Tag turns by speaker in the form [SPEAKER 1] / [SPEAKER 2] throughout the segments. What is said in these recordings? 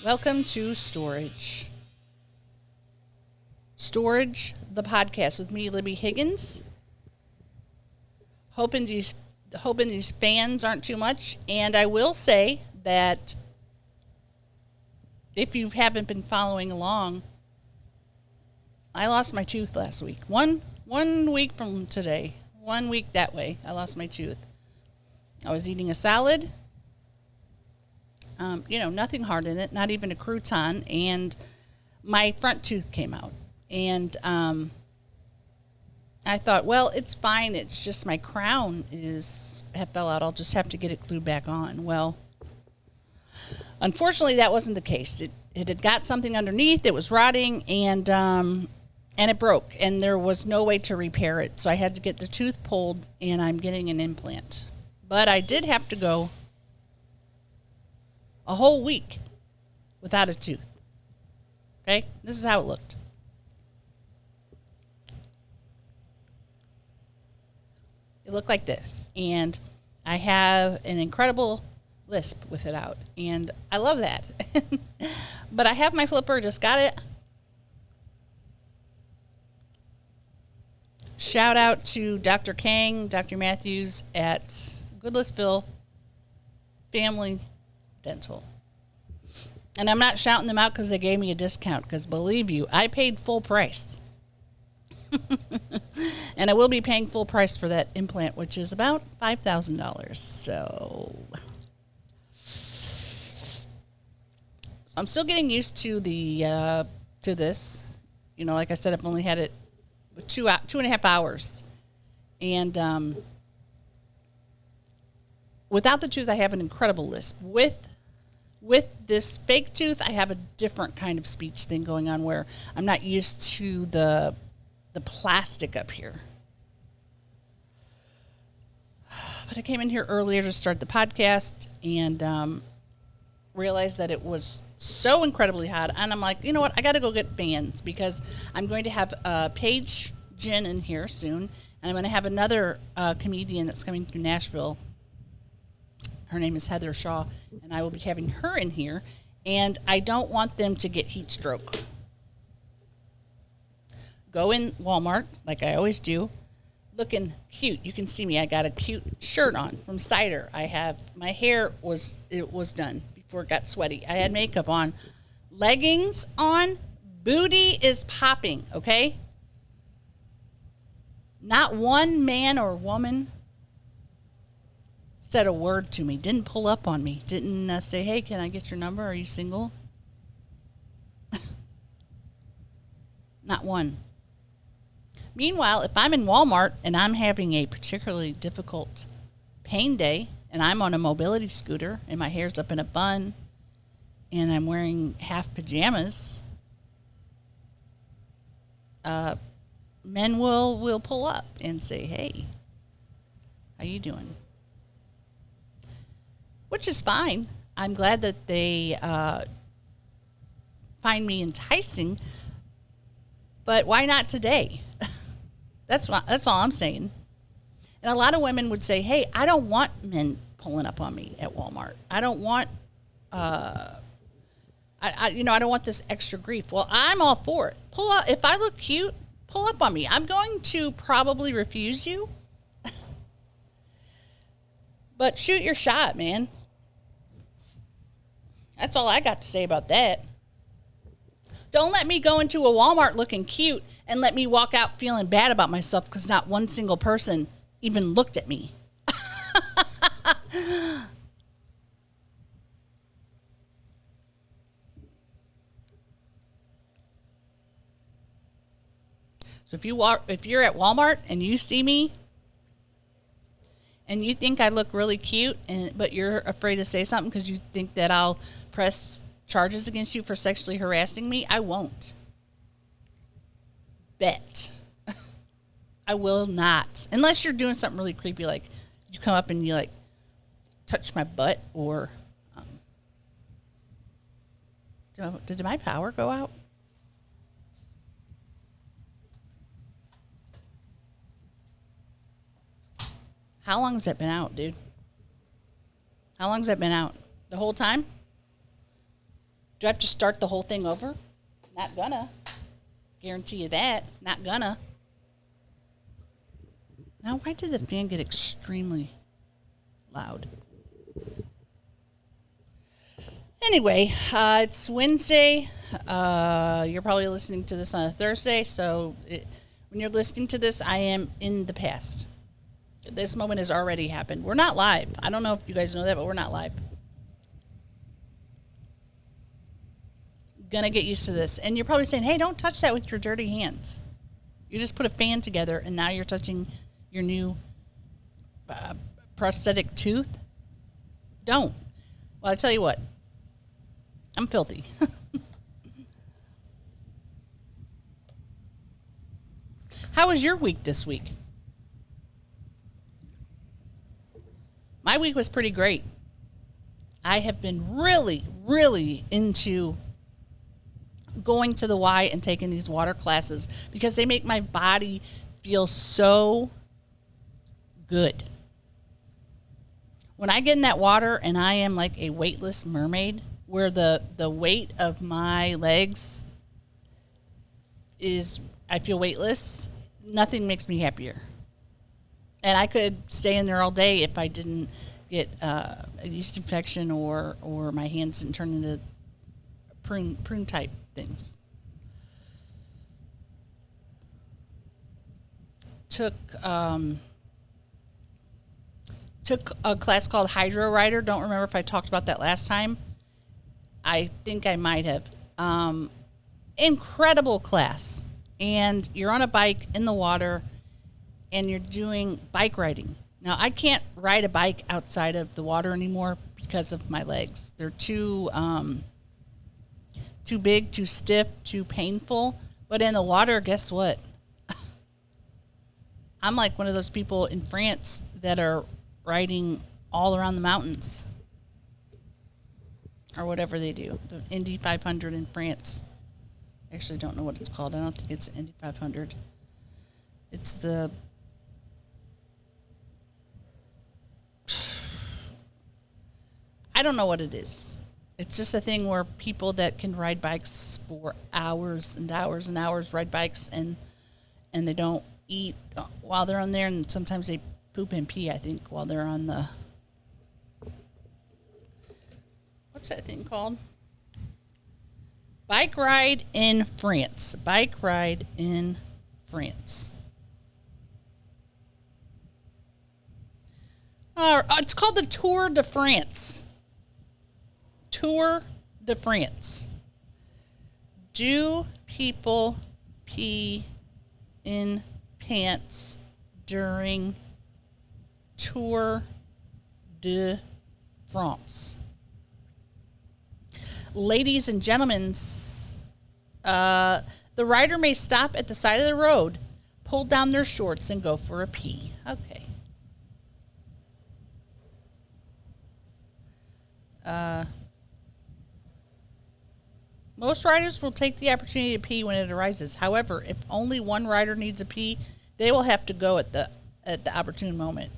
[SPEAKER 1] Welcome to Storage. Storage, the podcast with me, Libbie Higgins. Hoping these fans aren't too much. And I will say that if you haven't been following along, I lost my tooth last week. One week from today. 1 week that way, I lost my tooth. I was eating a salad. Nothing hard in it, not even a crouton, and my front tooth came out. And I thought, well, it's fine. It's just my crown fell out. I'll just have to get it glued back on. Well, unfortunately, that wasn't the case. It had got something underneath. It was rotting, and it broke, and there was no way to repair it. So I had to get the tooth pulled, and I'm getting an implant. But I did have to go a whole week without a tooth. Okay? This is how it looked. It looked like this. And I have an incredible lisp with it out. And I love that. But I have my flipper, just got it. Shout out to Dr. Kang, Dr. Matthews at Goodlettsville Family Dental. And I'm not shouting them out because they gave me a discount, because believe you, I paid full price. And I will be paying full price for that implant, which is about $5,000. So I'm still getting used to to this. Like I said, I've only had it 2.5 hours. And without the tooth, I have an incredible lisp. With this fake tooth, I have a different kind of speech thing going on where I'm not used to the plastic up here. But I came in here earlier to start the podcast and realized that it was so incredibly hot. And I'm like, you know what? I got to go get fans because I'm going to have Paige Jen in here soon. And I'm going to have another comedian that's coming through Nashville. Her name is Heather Shaw, and I will be having her in here. And I don't want them to get heat stroke. Go in Walmart, like I always do, looking cute. You can see me. I got a cute shirt on from Cider. My hair was done before it got sweaty. I had makeup on. Leggings on. Booty is popping, okay? Not one man or woman said a word to me, didn't pull up on me, didn't say, hey, can I get your number? Are you single? Not one. Meanwhile, if I'm in Walmart and I'm having a particularly difficult pain day and I'm on a mobility scooter and my hair's up in a bun and I'm wearing half pajamas, men will pull up and say, hey, how you doing? Which is fine. I'm glad that they find me enticing, but why not today? That's all I'm saying. And a lot of women would say, hey, I don't want men pulling up on me at Walmart. I don't want, I don't want this extra grief. Well, I'm all for it. Pull up. If I look cute, pull up on me. I'm going to probably refuse you. But shoot your shot, man. That's all I got to say about that. Don't let me go into a Walmart looking cute and let me walk out feeling bad about myself because not one single person even looked at me. So if you're at Walmart and you see me and you think I look really cute, but you're afraid to say something because you think that I'll press charges against you for sexually harassing me, I won't. Bet. I will not. Unless you're doing something really creepy, like you come up and you touch my butt, or did my power go out? How long has that been out, dude? How long has that been out? The whole time? Do I have to start the whole thing over? Not gonna. Guarantee you that. Not gonna. Now, why did the fan get extremely loud? Anyway, it's Wednesday. You're probably listening to this on a Thursday, so when you're listening to this, I am in the past. This moment has already happened. We're not live. I don't know if you guys know that, but we're not live. Gonna get used to this. And you're probably saying, hey, don't touch that with your dirty hands. You just put a fan together, and now you're touching your new prosthetic tooth. Don't. Well, I tell you what. I'm filthy. How was your week this week? My week was pretty great. I have been really, really into going to the Y and taking these water classes because they make my body feel so good. When I get in that water and I am like a weightless mermaid, where the weight of my legs is, I feel weightless, nothing makes me happier. And I could stay in there all day if I didn't get a yeast infection or my hands didn't turn into prune type things. Took a class called Hydro Rider. Don't remember if I talked about that last time. I think I might have. Incredible class. And you're on a bike in the water and you're doing bike riding. Now, I can't ride a bike outside of the water anymore because of my legs. They're too big, too stiff, too painful. But in the water, guess what? I'm like one of those people in France that are riding all around the mountains. Or whatever they do. The Indy 500 in France. I actually don't know what it's called. I don't think it's Indy 500. It's the... I don't know what it is. It's just a thing where people that can ride bikes for hours and hours and hours ride bikes and they don't eat while they're on there, and sometimes they poop and pee, I think, while they're on the... What's that thing called? Bike ride in France. Bike ride in France. It's called the Tour de France. Tour de France. Do people pee in pants during Tour de France? Ladies and gentlemen, the rider may stop at the side of the road, pull down their shorts, and go for a pee. Okay. Most riders will take the opportunity to pee when it arises. However, if only one rider needs a pee, they will have to go at the opportune moment.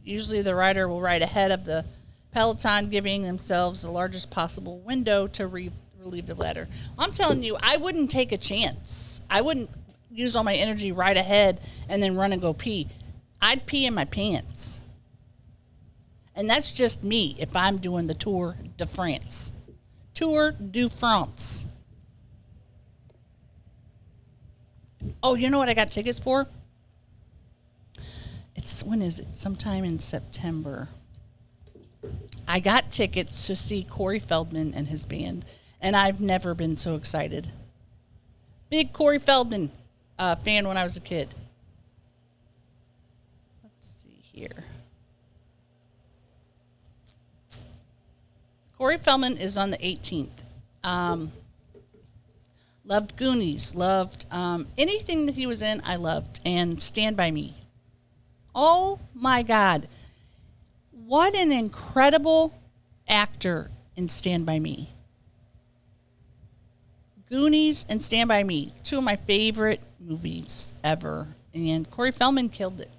[SPEAKER 1] Usually the rider will ride ahead of the peloton, giving themselves the largest possible window to relieve the bladder. Well, I'm telling you, I wouldn't take a chance. I wouldn't use all my energy right ahead and then run and go pee. I'd pee in my pants. And that's just me if I'm doing the Tour de France. Tour de France. Oh, you know what I got tickets for? When is it? Sometime in September. I got tickets to see Corey Feldman and his band, and I've never been so excited. Big Corey Feldman fan when I was a kid. Let's see here. Corey Feldman is on the 18th. Loved Goonies. Loved anything that he was in, I loved. And Stand By Me. Oh, my God. What an incredible actor in Stand By Me. Goonies and Stand By Me, two of my favorite movies ever. And Corey Feldman killed it.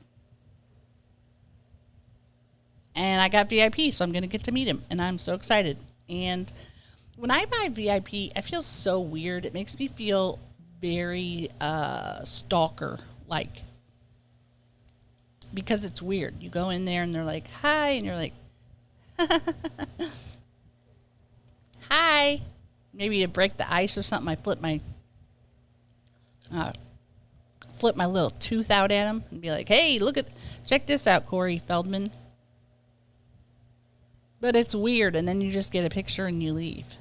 [SPEAKER 1] And I got VIP, so I'm going to get to meet him. And I'm so excited. And When I buy VIP, I feel so weird. It makes me feel very stalker like, because it's weird. You go in there and they're like, "Hi," and you're like, "Hi." Maybe to break the ice or something, I flip my little tooth out at them and be like, "Hey, check this out, Corey Feldman." But it's weird, and then you just get a picture and you leave.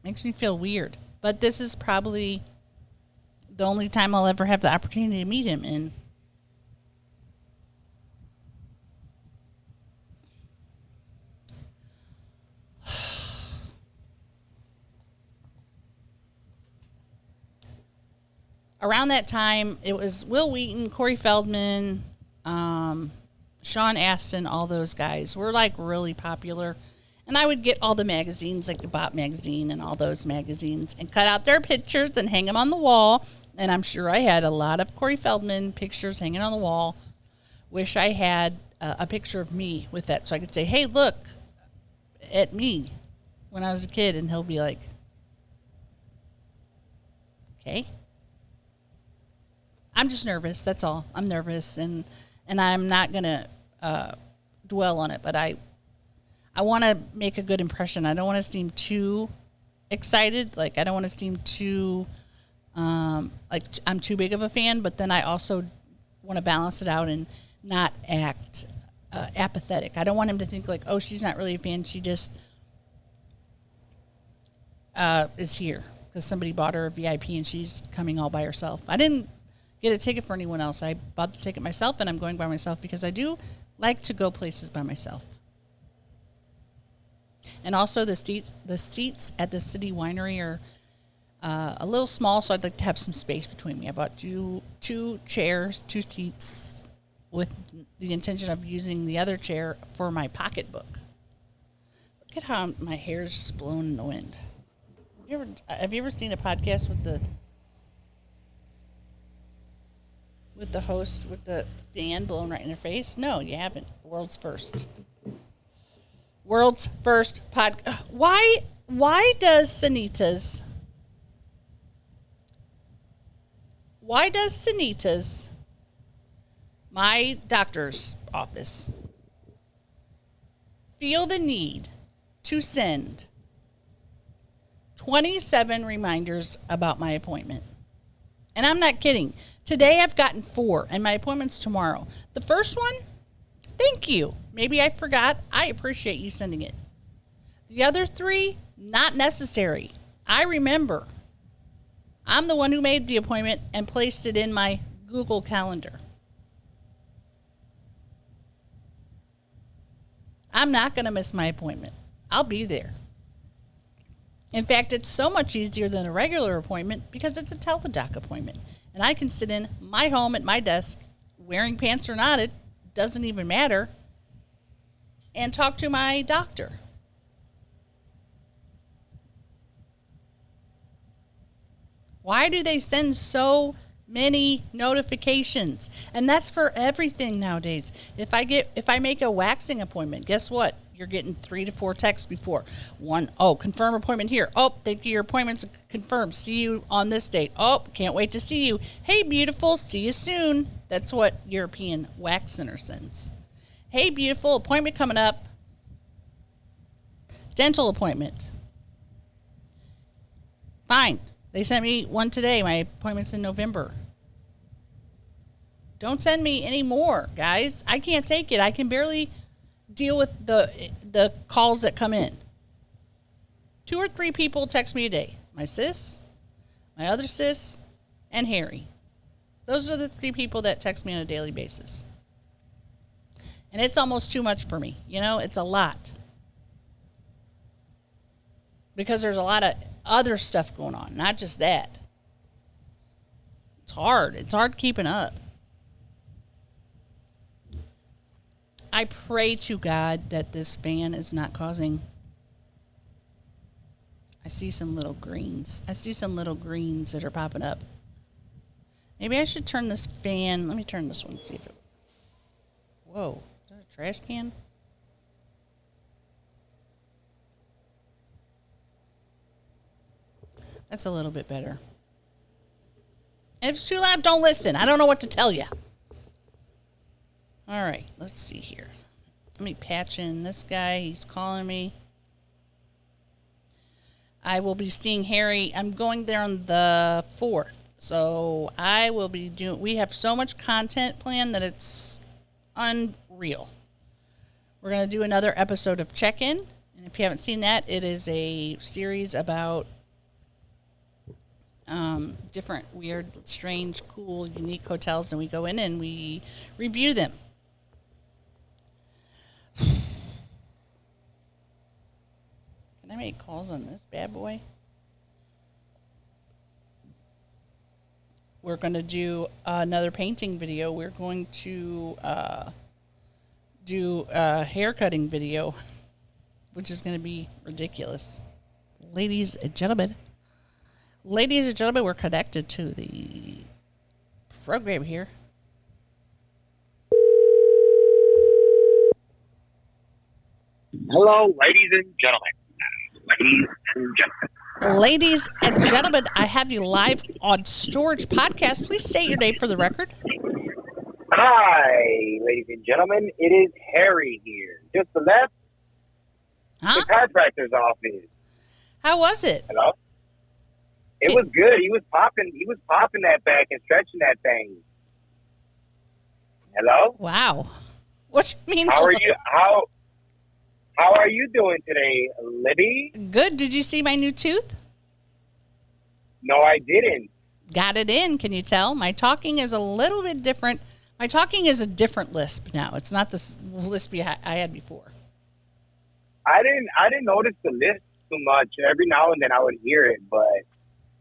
[SPEAKER 1] Makes me feel weird. But this is probably the only time I'll ever have the opportunity to meet him in. Around that time, it was Will Wheaton, Corey Feldman, Sean Astin, all those guys were like really popular. And I would get all the magazines, like the Bop magazine and all those magazines, and cut out their pictures and hang them on the wall. And I'm sure I had a lot of Corey Feldman pictures hanging on the wall. Wish I had a picture of me with that so I could say, "Hey, look at me when I was a kid." And he'll be like, "Okay." I'm just nervous. That's all. I'm nervous, and I'm not gonna dwell on it. But I want to make a good impression. I don't want to seem too excited. Like, I don't want to seem too like I'm too big of a fan. But then I also want to balance it out and not act apathetic. I don't want him to think like, "Oh, she's not really a fan. She just is here because somebody bought her a VIP and she's coming all by herself." I didn't get a ticket for anyone else. I bought the ticket myself, and I'm going by myself because I do like to go places by myself. And also the seats at the City Winery are a little small, so I'd like to have some space between me. I bought two chairs, 2 seats, with the intention of using the other chair for my pocketbook. Look at how my hair's just blown in the wind. Have you ever seen a podcast with the host with the fan blowing right in their face? No, you haven't. World's first pod. Why does Sanitas? My doctor's office, feel the need to send 27 reminders about my appointment? And I'm not kidding. Today I've gotten 4, and my appointment's tomorrow. The first one, thank you. Maybe I forgot. I appreciate you sending it. The other 3, not necessary. I remember. I'm the one who made the appointment and placed it in my Google Calendar. I'm not going to miss my appointment. I'll be there. In fact, it's so much easier than a regular appointment because it's a teledoc appointment. And I can sit in my home at my desk, wearing pants or not, it doesn't even matter, and talk to my doctor. Why do they send so many notifications? And that's for everything nowadays. If I make a waxing appointment, guess what? You're getting 3 to 4 texts before. One, "Oh, confirm appointment here. Oh, thank you, your appointment's confirmed. See you on this date. Oh, can't wait to see you. Hey, beautiful, see you soon." That's what European Wax Center sends. "Hey, beautiful, appointment coming up. Dental appointment." Fine. They sent me one today. My appointment's in November. Don't send me any more, guys. I can't take it. I can barely deal with the calls that come in. 2 or 3 people text me a day. My sis, my other sis, and Harry. Those are the 3 people that text me on a daily basis. And it's almost too much for me. You know, it's a lot. Because there's a lot of other stuff going on, not just that. It's hard. It's hard keeping up. I pray to God that this fan is not causing... I see some little greens. That are popping up. Maybe I should turn this fan... Let me turn this one, see if it... Whoa. Is that a trash can? That's a little bit better. If it's too loud, don't listen. I don't know what to tell you. All right, let's see here. Let me patch in this guy. He's calling me. I will be seeing Harry. I'm going there on the 4th. So I will be doing, we have so much content planned that it's unreal. We're going to do another episode of Check-In. And if you haven't seen that, it is a series about different, weird, strange, cool, unique hotels. And we go in and we review them. Can I make calls on this bad boy? We're going to do another painting video. We're going to do a haircutting video, which is going to be ridiculous. Ladies and gentlemen, we're connected to the program here.
[SPEAKER 2] Hello, ladies and gentlemen. Ladies and gentlemen.
[SPEAKER 1] Ladies and gentlemen, I have you live on Storage Podcast. Please state your name for the record.
[SPEAKER 2] Hi, ladies and gentlemen. It is Harry here. Just the left.
[SPEAKER 1] Huh?
[SPEAKER 2] The chiropractor's office.
[SPEAKER 1] How was it?
[SPEAKER 2] Hello? It was good. He was popping that back and stretching that thing. Hello?
[SPEAKER 1] Wow. What you mean?
[SPEAKER 2] How are you? How are you doing today, Libbie?
[SPEAKER 1] Good. Did you see my new tooth?
[SPEAKER 2] No, I didn't.
[SPEAKER 1] Got it in. Can you tell? My talking is a little bit different. My talking is a different lisp now. It's not the lisp I had before.
[SPEAKER 2] I didn't notice the list too much. Every now and then I would hear it, but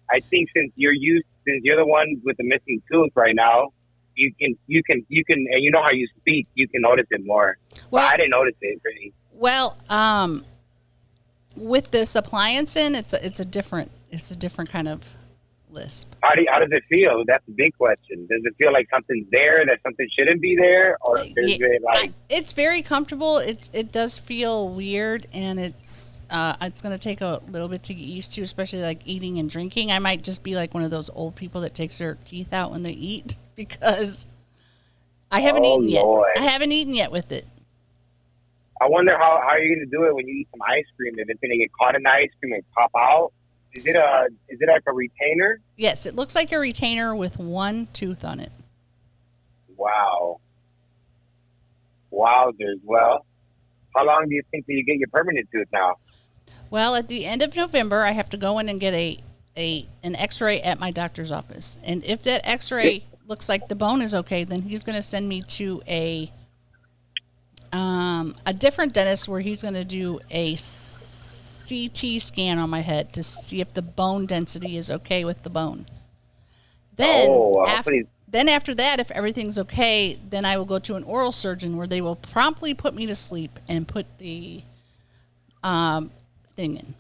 [SPEAKER 2] I think since you're the one with the missing tooth right now, you can, and you know how you speak, you can notice it more. Well, but I didn't notice it really. Well,
[SPEAKER 1] with this appliance in, it's a different kind of lisp.
[SPEAKER 2] How does it feel? That's the big question. Does it feel like something's there that something shouldn't be there, or is it like?
[SPEAKER 1] It's very comfortable. It does feel weird, and it's going to take a little bit to get used to, especially like eating and drinking. I might just be like one of those old people that takes their teeth out when they eat because I haven't eaten yet. I haven't eaten yet with it.
[SPEAKER 2] I wonder how you're going to do it when you eat some ice cream. If it's going to get caught in the ice cream and pop out. Is it like a retainer?
[SPEAKER 1] Yes, it looks like a retainer with one tooth on it.
[SPEAKER 2] Wow. Wowzers. Well, how long do you think that you get your permanent tooth now?
[SPEAKER 1] Well, at the end of November, I have to go in and get an X-ray at my doctor's office. And if that X-ray looks like the bone is okay, then he's going to send me to a different dentist where he's going to do a CT scan on my head to see if the bone density is okay with the bone. Then, after that, if everything's okay, then I will go to an oral surgeon where they will promptly put me to sleep and put the thing in.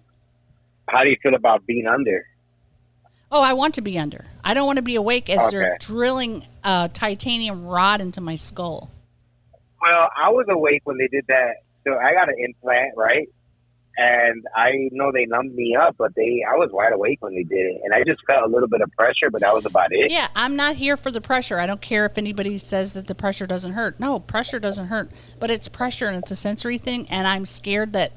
[SPEAKER 2] How do you feel about being under?
[SPEAKER 1] Oh, I want to be under. I don't want to be awake as they're drilling a titanium rod into my skull.
[SPEAKER 2] Well, I was awake when they did that. So I got an implant, right? And I know they numbed me up, but I was wide awake when they did it. And I just felt a little bit of pressure, but that was about it.
[SPEAKER 1] Yeah, I'm not here for the pressure. I don't care if anybody says that the pressure doesn't hurt. No, pressure doesn't hurt. But it's pressure, and it's a sensory thing. And I'm scared that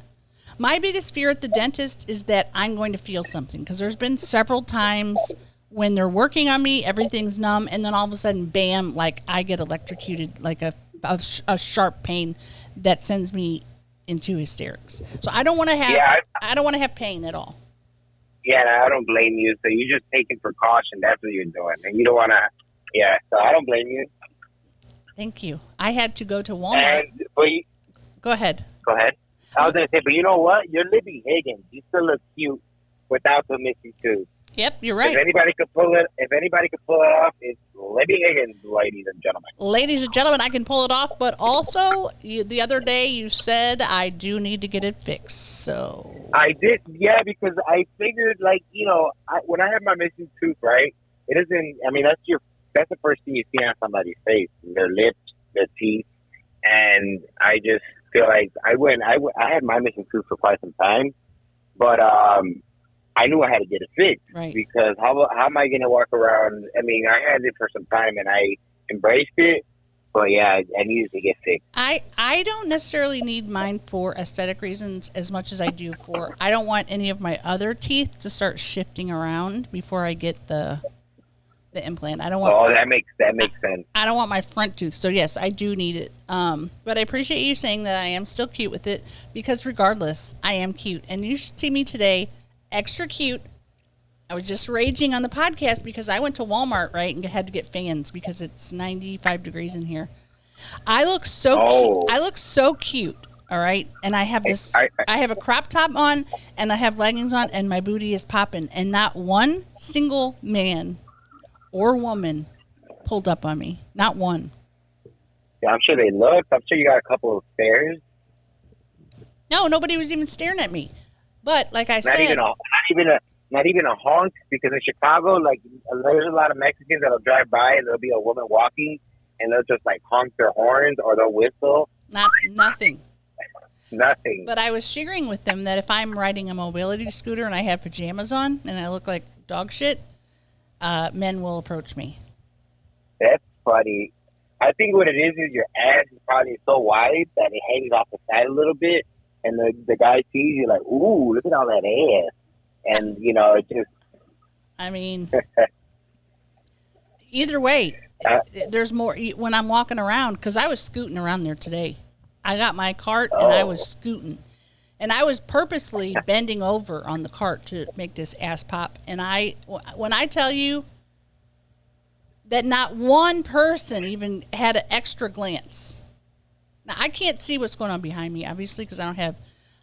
[SPEAKER 1] my biggest fear at the dentist is that I'm going to feel something. Because there's been several times when they're working on me, everything's numb, and then all of a sudden, bam, like I get electrocuted, like a sharp pain that sends me into hysterics. So I don't want to have I don't want to have pain at all.
[SPEAKER 2] Yeah, I don't blame you. So you're just taking precaution. That's what you're doing. And you don't want to, so I don't blame you.
[SPEAKER 1] Thank you. I had to go to Walmart. Go ahead.
[SPEAKER 2] I was going to say, but you know what? You're Libbie Higgins. You still look cute without the missing tooth.
[SPEAKER 1] Yep, you're right.
[SPEAKER 2] If anybody could pull it off, it's Libbie Higgins, ladies and gentlemen.
[SPEAKER 1] Ladies and gentlemen, I can pull it off, but also the other day you said I do need to get it fixed. So
[SPEAKER 2] I did, because I figured, when I have my missing tooth, right? It isn't. I mean, that's the first thing you see on somebody's face: their lips, their teeth, and I just feel like I had my missing tooth for quite some time, but I knew I had to get it fixed.
[SPEAKER 1] Right.
[SPEAKER 2] Because how am I going to walk around? I mean, I had it for some time and I embraced it, but yeah, I needed to get fixed.
[SPEAKER 1] I don't necessarily need mine for aesthetic reasons as much as I do for, I don't want any of my other teeth to start shifting around before I get the implant. I don't want.
[SPEAKER 2] Oh, that makes sense.
[SPEAKER 1] I don't want my front tooth. So yes, I do need it. But I appreciate you saying that I am still cute with it, because regardless, I am cute. And you should see me today, extra cute. I was just raging on the podcast because I went to Walmart, right, and had to get fans because it's 95 degrees in here. I look so cute. I look so cute, all right? And I have this I have a crop top on and I have leggings on and my booty is popping, and not one single man or woman pulled up on me. Not one.
[SPEAKER 2] Yeah, I'm sure they looked. I'm sure you got a couple of stares.
[SPEAKER 1] No, nobody was even staring at me. But like I said,
[SPEAKER 2] not even a honk, because in Chicago, like, there's a lot of Mexicans that'll drive by and there'll be a woman walking and they'll just like honk their horns or they'll whistle.
[SPEAKER 1] Nothing.
[SPEAKER 2] Nothing.
[SPEAKER 1] But I was sharing with them that if I'm riding a mobility scooter and I have pajamas on and I look like dog shit, men will approach me.
[SPEAKER 2] That's funny. I think what it is your ass is probably so wide that it hangs off the side a little bit, and the guy sees you like, ooh, look at all that ass. And, you know, it just...
[SPEAKER 1] I mean, either way, there's more when I'm walking around, because I was scooting around there today. I got my cart and I was scooting. And I was purposely bending over on the cart to make this ass pop. And when I tell you that not one person even had an extra glance. Now, I can't see what's going on behind me, obviously, because I don't have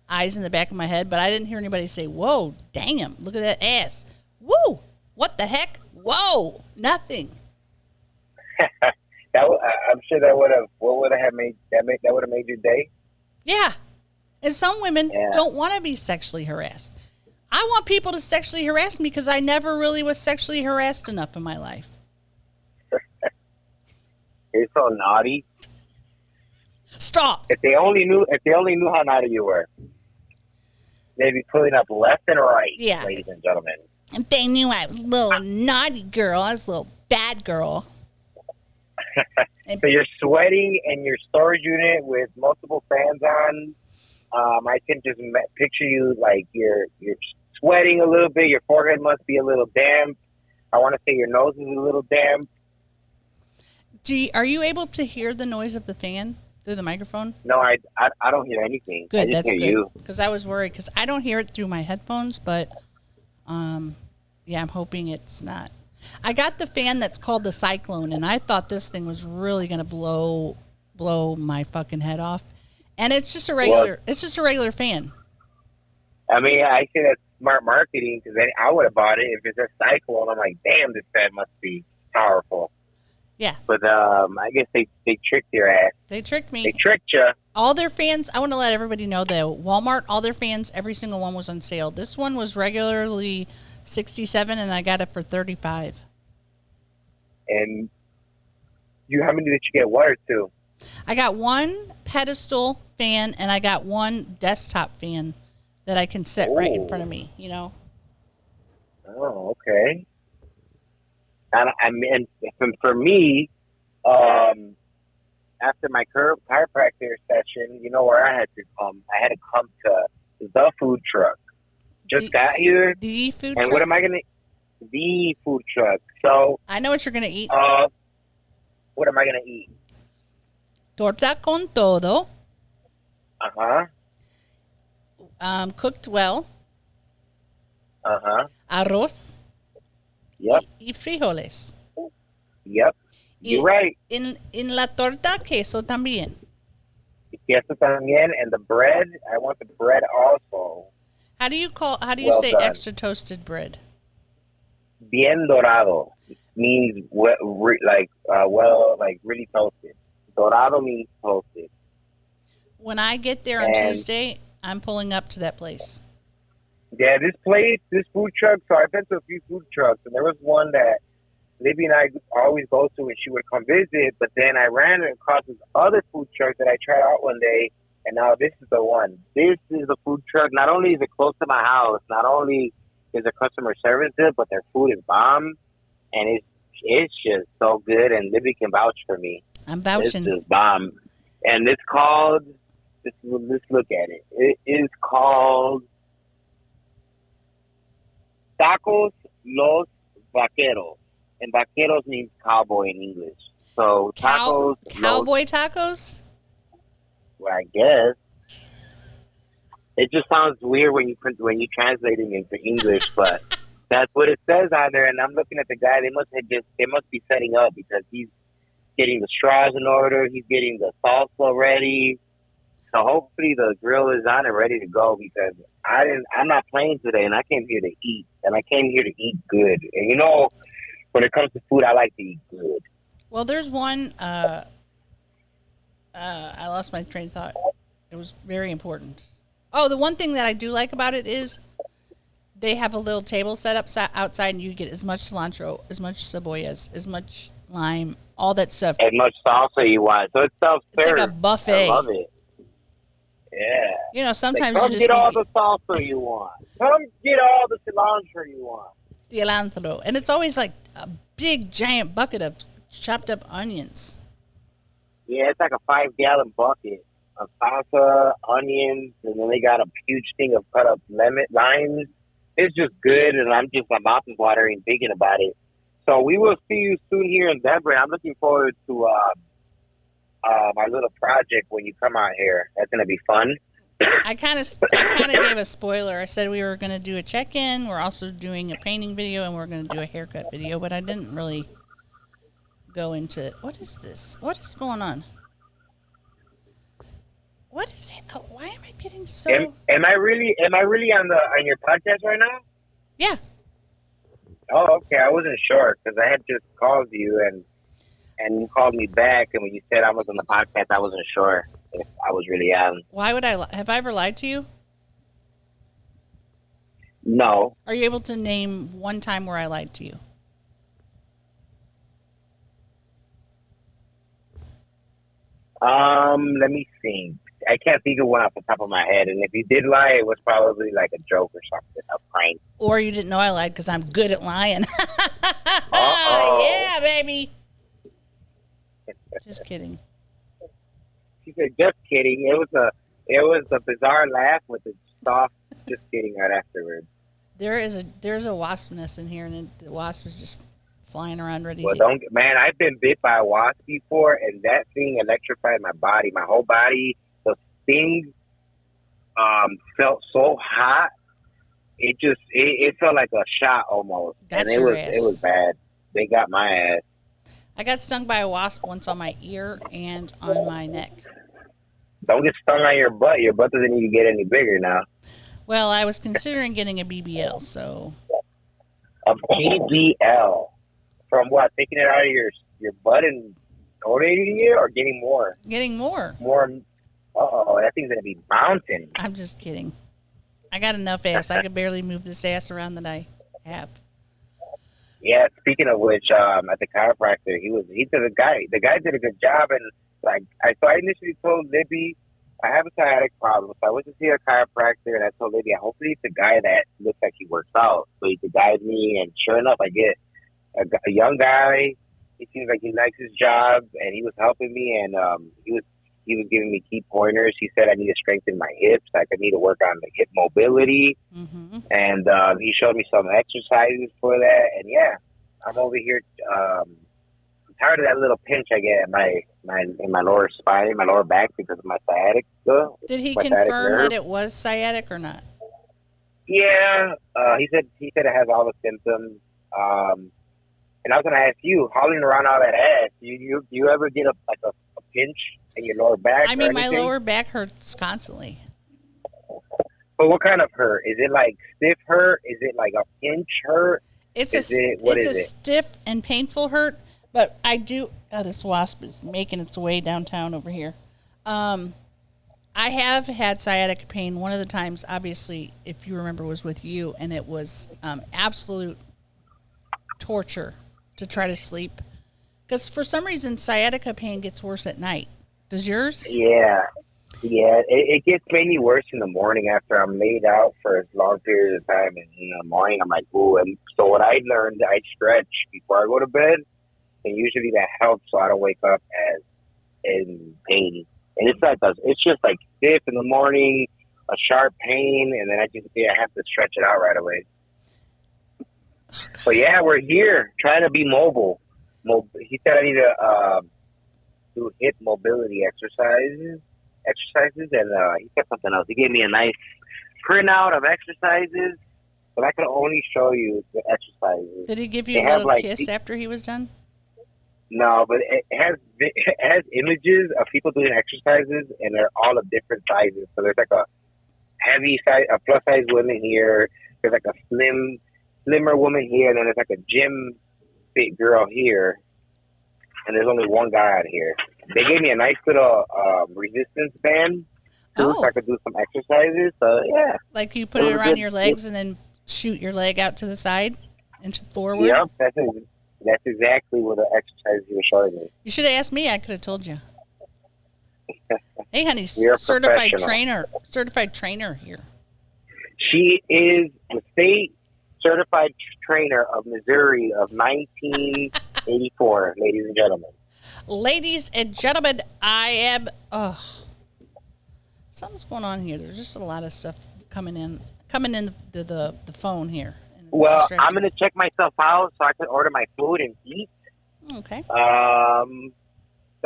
[SPEAKER 1] eyes in the back of my head, but I didn't hear anybody say, whoa, damn, look at that ass. Woo, what the heck? Whoa, nothing.
[SPEAKER 2] I'm sure that would have made your day.
[SPEAKER 1] Yeah. And some women don't want to be sexually harassed. I want people to sexually harass me because I never really was sexually harassed enough in my life.
[SPEAKER 2] You're so naughty.
[SPEAKER 1] Stop.
[SPEAKER 2] If they only knew how naughty you were. They'd be pulling up left and right, ladies and gentlemen.
[SPEAKER 1] If they knew I was a little naughty girl, I was a little bad girl.
[SPEAKER 2] So you're sweating in your storage unit with multiple fans on. I can just picture you like you're sweating a little bit. Your forehead must be a little damp. I want to say your nose is a little damp.
[SPEAKER 1] Are you able to hear the noise of the fan through the microphone?
[SPEAKER 2] No, I don't hear anything.
[SPEAKER 1] Good,
[SPEAKER 2] I just
[SPEAKER 1] that's
[SPEAKER 2] hear
[SPEAKER 1] good.
[SPEAKER 2] you.
[SPEAKER 1] Because I was worried, because I don't hear it through my headphones, but I'm hoping it's not. I got the fan that's called the Cyclone, and I thought this thing was really going to blow my fucking head off. And it's just a regular fan. I
[SPEAKER 2] mean, I say that's smart marketing, because I would have bought it if it's a Cyclone. I'm like, damn, this fan must be powerful.
[SPEAKER 1] Yeah.
[SPEAKER 2] But I guess they tricked your ass.
[SPEAKER 1] They tricked me.
[SPEAKER 2] They tricked you.
[SPEAKER 1] All their fans, I want to let everybody know that Walmart, all their fans, every single one was on sale. This one was regularly $67, and I got it for $35.
[SPEAKER 2] And how many did you get? One or two?
[SPEAKER 1] I got one pedestal fan, and I got one desktop fan that I can set right in front of me, you know?
[SPEAKER 2] Oh, okay. And for me, after my chiropractor session, you know where I had to come? I had to come to the food truck. Just got here.
[SPEAKER 1] The food
[SPEAKER 2] truck?
[SPEAKER 1] And
[SPEAKER 2] what am I going to... The food truck. So...
[SPEAKER 1] I know what you're going to eat.
[SPEAKER 2] What am I going to eat?
[SPEAKER 1] Torta con todo.
[SPEAKER 2] Uh-huh.
[SPEAKER 1] Cooked well.
[SPEAKER 2] Uh-huh.
[SPEAKER 1] Arroz.
[SPEAKER 2] Yep.
[SPEAKER 1] Y frijoles.
[SPEAKER 2] Yep. You're right.
[SPEAKER 1] In la torta, queso también.
[SPEAKER 2] Queso también, and the bread. I want the bread also.
[SPEAKER 1] How do you say done. Extra toasted bread?
[SPEAKER 2] Bien dorado. It means really toasted. Dorado means toasted.
[SPEAKER 1] When I get there on Tuesday, I'm pulling up to that place.
[SPEAKER 2] Yeah, this food truck, so I've been to a few food trucks, and there was one that Libbie and I always go to, and she would come visit, but then I ran across this other food truck that I tried out one day, and now this is the one. This is the food truck. Not only is it close to my house, not only is their customer service good, but their food is bomb, and it's just so good. And Libbie can vouch for me.
[SPEAKER 1] I'm vouching.
[SPEAKER 2] It's just bomb, and it's called. Let's look at it. It is called Tacos Los Vaqueros, and vaqueros means cowboy in English. So tacos,
[SPEAKER 1] cowboy tacos.
[SPEAKER 2] Well, I guess it just sounds weird when you translate it into English, but that's what it says on there. And I'm looking at the guy. They must be setting up because he's getting the straws in order. He's getting the salsa ready. So hopefully the grill is on and ready to go because I'm not playing today, and I came here to eat, and I came here to eat good. And you know, when it comes to food, I like to eat good.
[SPEAKER 1] Well, there's one. I lost my train of thought. It was very important. Oh, the one thing that I do like about it is they have a little table set up outside, and you get as much cilantro, as much cebollas, as much lime, all that stuff.
[SPEAKER 2] As much salsa you want. So it's self-serve.
[SPEAKER 1] It's like a buffet.
[SPEAKER 2] I love it. Yeah.
[SPEAKER 1] You know, sometimes
[SPEAKER 2] come
[SPEAKER 1] you just
[SPEAKER 2] get all the salsa you want. Come get all the cilantro you want.
[SPEAKER 1] Cilantro. And it's always like a big, giant bucket of chopped up onions.
[SPEAKER 2] Yeah, it's like a 5-gallon bucket of salsa, onions, and then they got a huge thing of cut up limes. It's just good, and my mouth is watering thinking about it. So we will see you soon here in Denver. I'm looking forward to my little project when you come out here. That's going to be fun.
[SPEAKER 1] I kind of gave a spoiler. I said we were going to do a check-in. We're also doing a painting video, and we're going to do a haircut video, but I didn't really go into what is this? What is going on? What is it? Oh, why am I getting so?
[SPEAKER 2] Am I really on your podcast right now?
[SPEAKER 1] Yeah.
[SPEAKER 2] Oh, okay. I wasn't sure because I had just called you and you called me back, and when you said I was on the podcast, I wasn't sure if I was really on.
[SPEAKER 1] Why would I? Have I ever lied to you?
[SPEAKER 2] No.
[SPEAKER 1] Are you able to name one time where I lied to you?
[SPEAKER 2] Let me think. I can't think of one off the top of my head, and if you did lie, it was probably like a joke or something, a prank.
[SPEAKER 1] Or you didn't know I lied because I'm good at lying.
[SPEAKER 2] Uh-oh.
[SPEAKER 1] Yeah, baby. Just kidding.
[SPEAKER 2] She said, "Just kidding." It was a bizarre laugh with a soft, "just kidding" right afterwards.
[SPEAKER 1] There's a wasp nest in here, and the wasp is just flying around ready.
[SPEAKER 2] Well, man, I've been bit by a wasp before, and that thing electrified my body, my whole body. The sting felt so hot. It felt like a shot almost, and it was bad. They got my ass.
[SPEAKER 1] I got stung by a wasp once on my ear and on my neck.
[SPEAKER 2] Don't get stung on your butt. Your butt doesn't need to get any bigger now.
[SPEAKER 1] Well, I was considering getting a BBL, so.
[SPEAKER 2] A BBL? From what? Taking it out of your butt and donating it, or getting more?
[SPEAKER 1] Getting more.
[SPEAKER 2] More. Uh-oh, that thing's going to be bouncing.
[SPEAKER 1] I'm just kidding. I got enough ass. I could barely move this ass around that I have.
[SPEAKER 2] Yeah, speaking of which, at the chiropractor, the guy did a good job, and so I initially told Libbie I have a sciatic problem, so I went to see a chiropractor, and I told Libbie, hopefully it's a guy that looks like he works out, so he could guide me, and sure enough, I get a young guy. He seems like he likes his job, and he was helping me, and he was giving me key pointers. He said I need to strengthen my hips, like I need to work on the hip mobility, and he showed me some exercises for that. And yeah, I'm over here. I'm tired of that little pinch I get in my lower spine, my lower back because of my sciatica.
[SPEAKER 1] Did he confirm that it was sciatic or not?
[SPEAKER 2] Yeah, he said it has all the symptoms. And I was gonna ask you, hauling around all that ass, you ever get a pinch in your lower back?
[SPEAKER 1] I mean, my lower back hurts constantly.
[SPEAKER 2] But what kind of hurt? Is it like stiff hurt? Is it like a pinch hurt?
[SPEAKER 1] It's a stiff and painful hurt. But I do. Oh, this wasp is making its way downtown over here. I have had sciatica pain. One of the times, obviously, if you remember, was with you, and it was absolute torture to try to sleep. Because for some reason, sciatica pain gets worse at night. Does yours?
[SPEAKER 2] Yeah. Yeah, it gets mainly worse in the morning after I'm laid out for a long period of time. And in the morning, I'm like, ooh. And so what I learned, I stretch before I go to bed. And usually that helps so I don't wake up as in pain. And it's just like stiff in the morning, a sharp pain. And then I have to stretch it out right away. But yeah, we're here trying to be mobile. He said I need to do hip mobility exercises, and he said something else. He gave me a nice printout of exercises, but I can only show you the exercises.
[SPEAKER 1] Did he give you a little kiss after he was done?
[SPEAKER 2] No, but it has images of people doing exercises, and they're all of different sizes. So there's like a heavy size, a plus size woman here. There's like a slimmer woman here, and then there's like a gym fit girl here, and there's only one guy out here. They gave me a nice little resistance band too, so I could do some exercises. So yeah,
[SPEAKER 1] like you put it around your legs and then shoot your leg out to the side and forward.
[SPEAKER 2] Yep, that's exactly what the exercise you were showing me.
[SPEAKER 1] You should have asked me. I could have told you. Hey, honey, certified trainer here.
[SPEAKER 2] She is the state certified trainer of Missouri of 1984, ladies and gentlemen.
[SPEAKER 1] Ladies and gentlemen, I am. Something's going on here. There's just a lot of stuff coming in the phone here.
[SPEAKER 2] Well, I'm gonna check myself out so I can order my food and eat.
[SPEAKER 1] Okay.
[SPEAKER 2] So I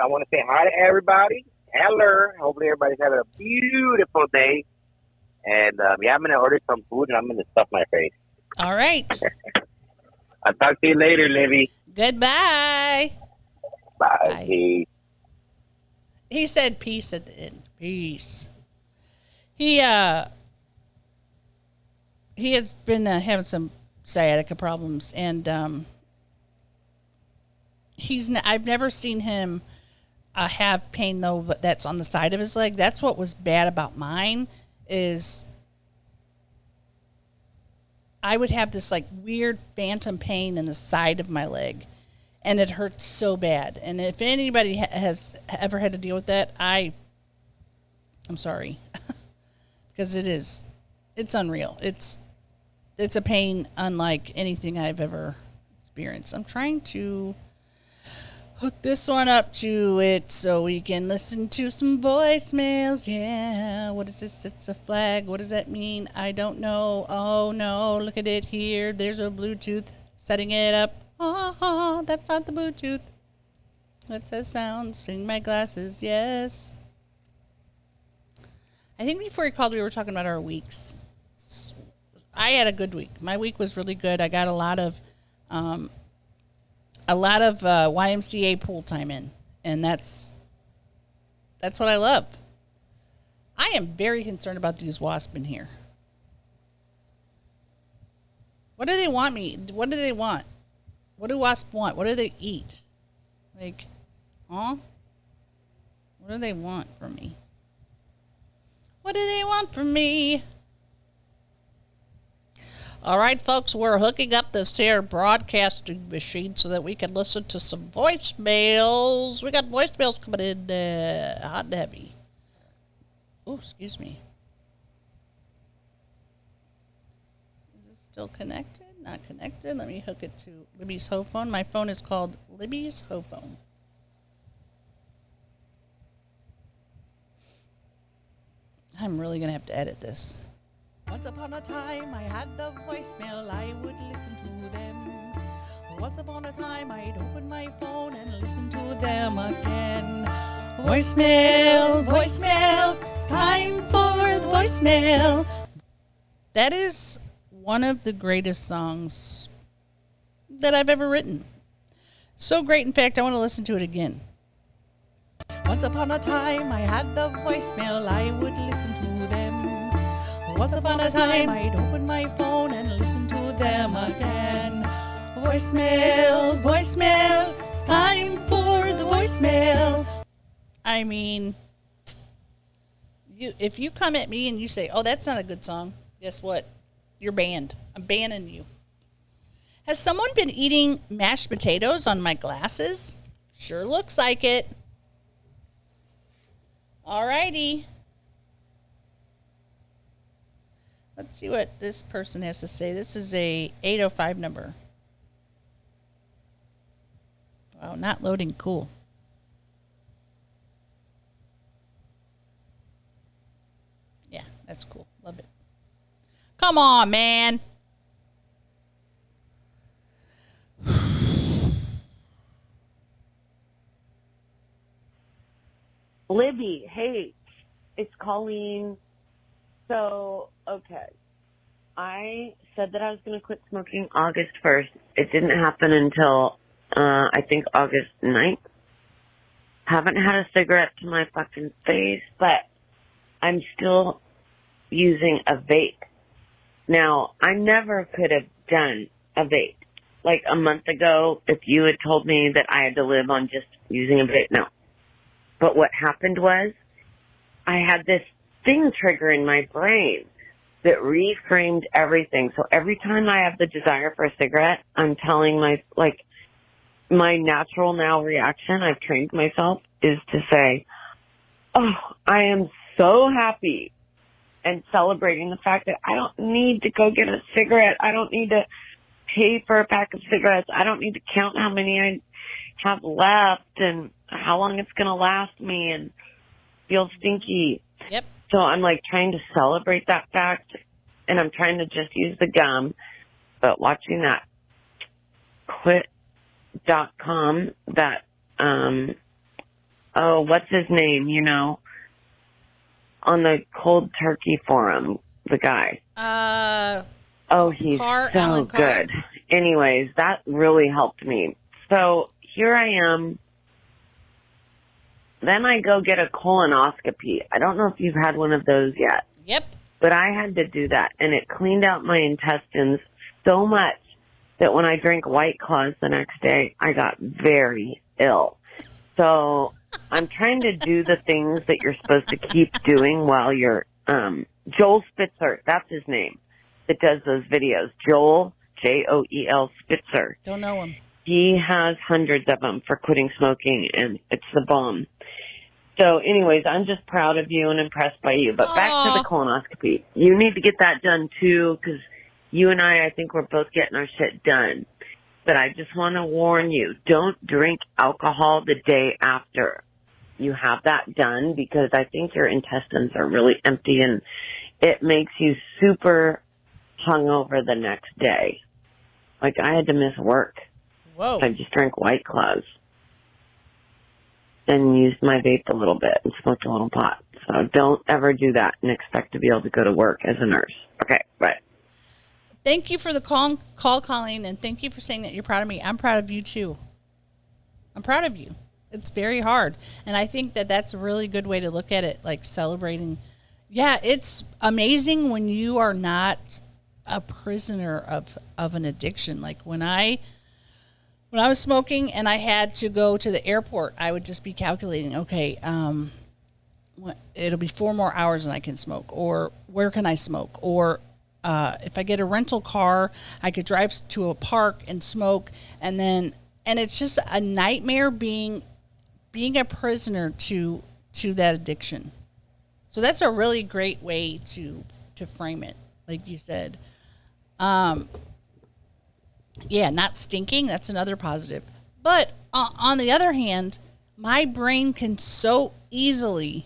[SPEAKER 2] want to say hi to everybody. Hello. Hopefully everybody's having a beautiful day. And I'm gonna order some food and I'm gonna stuff my face.
[SPEAKER 1] All right.
[SPEAKER 2] I'll talk to you later, Libbie.
[SPEAKER 1] Goodbye.
[SPEAKER 2] Bye. Peace.
[SPEAKER 1] He said peace at the end. Peace. He has been having some sciatica problems, and I've never seen him have pain though, but that's on the side of his leg. That's what was bad about mine is I would have this like weird phantom pain in the side of my leg, and it hurts so bad. And if anybody has ever had to deal with that, I'm sorry, because it's unreal. It's a pain unlike anything I've ever experienced. I'm trying to hook this one up to it so we can listen to some voicemails. Yeah, what is this? It's a flag. What does that mean? I don't know. Oh, no, look at it here. There's a Bluetooth setting it up. Oh, that's not the Bluetooth. That says sounds in my glasses. Yes. I think before he called, we were talking about our weeks. I had a good week. My week was really good. I got a lot of YMCA pool time in, and that's what I love. I am very concerned about these wasps in here. What do they want me? What do they want? What do wasps want? What do they eat? Like, what do they want from me? What do they want from me? All right, folks, we're hooking up this here broadcasting machine so that we can listen to some voicemails. We got voicemails coming in hot and heavy. Oh, excuse me. Is this still connected? Not connected. Let me hook it to Libbie's Ho phone. My phone is called Libbie's Ho phone. I'm really going to have to edit this. Once upon a time, I had the voicemail, I would listen to them. Once upon a time, I'd open my phone and listen to them again. Voicemail, voicemail, it's time for the voicemail. That is one of the greatest songs that I've ever written. So great, in fact, I want to listen to it again. Once upon a time, I had the voicemail, I would listen to them. Once upon a time, I'd open my phone and listen to them again. Voicemail, voicemail, it's time for the voicemail. I mean, if you come at me and you say, oh, that's not a good song, guess what? You're banned. I'm banning you. Has someone been eating mashed potatoes on my glasses? Sure looks like it. Alrighty. Let's see what this person has to say. This is a 805 number. Wow, not loading. Cool. Yeah, that's cool. Love it. Come on, man.
[SPEAKER 3] Libbie, hey, it's Colleen. So, okay. I said that I was going to quit smoking August 1st. It didn't happen until, I think, August 9th. Haven't had a cigarette to my fucking face, but I'm still using a vape. Now, I never could have done a vape. Like a month ago, if you had told me that I had to live on just using a vape, no. But what happened was I had this thing trigger in my brain that reframed everything. So every time I have the desire for a cigarette, I'm telling my natural now reaction, I've trained myself, is to say, oh, I am so happy, and celebrating the fact that I don't need to go get a cigarette. I don't need to pay for a pack of cigarettes. I don't need to count how many I have left and how long it's going to last me and feel stinky.
[SPEAKER 1] Yep.
[SPEAKER 3] So I'm like trying to celebrate that fact, and I'm trying to just use the gum, but watching that quit.com, that, what's his name, on the cold turkey forum, the guy. He's so good. Anyways, that really helped me. So here I am. Then I go get a colonoscopy. I don't know if you've had one of those yet.
[SPEAKER 1] Yep.
[SPEAKER 3] But I had to do that, and it cleaned out my intestines so much that when I drank White Claws the next day, I got very ill. So I'm trying to do the things that you're supposed to keep doing while you're, Joel Spitzer, that's his name, that does those videos. Joel, Joel Spitzer.
[SPEAKER 1] Don't know him.
[SPEAKER 3] He has hundreds of them for quitting smoking, and it's the bomb. So anyways, I'm just proud of you and impressed by you. But back to the colonoscopy. You need to get that done too, because you and I think we're both getting our shit done. But I just want to warn you, don't drink alcohol the day after you have that done, because I think your intestines are really empty and it makes you super hungover the next day. Like I had to miss work.
[SPEAKER 1] Whoa.
[SPEAKER 3] I just drank White Claws and used my vape a little bit and smoked a little pot. So don't ever do that and expect to be able to go to work as a nurse. Okay, right.
[SPEAKER 1] Thank you for the call, Colleen, and thank you for saying that you're proud of me. I'm proud of you, too. I'm proud of you. It's very hard, and I think that that's a really good way to look at it, like celebrating. Yeah, it's amazing when you are not a prisoner of an addiction. Like when I was smoking and I had to go to the airport, I would just be calculating, okay, it'll be 4 more hours and I can smoke, or where can I smoke, or if I get a rental car, I could drive to a park and smoke, and it's just a nightmare being a prisoner to that addiction. So that's a really great way to frame it, like you said. Yeah, not stinking. That's another positive. But on the other hand, my brain can so easily